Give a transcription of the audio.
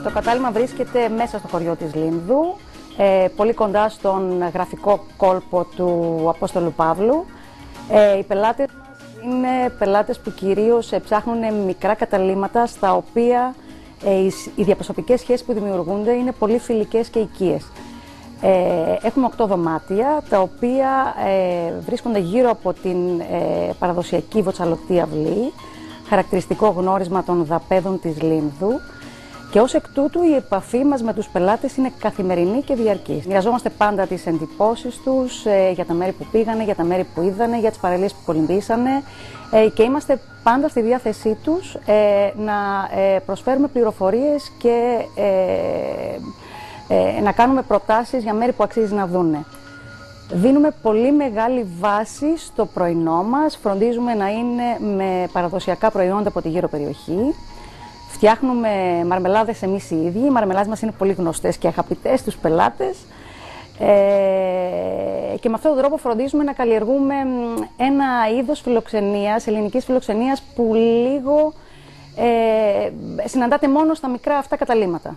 Το κατάλημα βρίσκεται μέσα στο χωριό της Λίνδου, πολύ κοντά στον γραφικό κόλπο του Απόστολου Παύλου. Οι πελάτες μας είναι πελάτες που κυρίως ψάχνουν μικρά καταλύματα στα οποία οι διαπροσωπικές σχέσεις που δημιουργούνται είναι πολύ φιλικές και οικίες. Έχουμε 8 δωμάτια, τα οποία βρίσκονται γύρω από την παραδοσιακή βοτσαλωτή αυλή, χαρακτηριστικό γνώρισμα των δαπέδων της Λίνδου, και ως εκ τούτου η επαφή μας με τους πελάτες είναι καθημερινή και διαρκής. Μοιραζόμαστε πάντα τις εντυπώσεις τους για τα μέρη που πήγανε, για τα μέρη που είδανε, για τις παραλίες που κολυμπήσανε, και είμαστε πάντα στη διάθεσή τους να προσφέρουμε πληροφορίες και να κάνουμε προτάσεις για μέρη που αξίζει να δούνε. Δίνουμε πολύ μεγάλη βάση στο πρωινό μας, φροντίζουμε να είναι με παραδοσιακά προϊόντα από τη γύρω περιοχή. Φτιάχνουμε μαρμελάδες εμείς οι ίδιοι, οι μαρμελάδες μας είναι πολύ γνωστές και αγαπητές στους πελάτες, και με αυτόν τον τρόπο φροντίζουμε να καλλιεργούμε ένα είδος φιλοξενίας, ελληνικής φιλοξενίας, που λίγο συναντάται μόνο στα μικρά αυτά καταλύματα.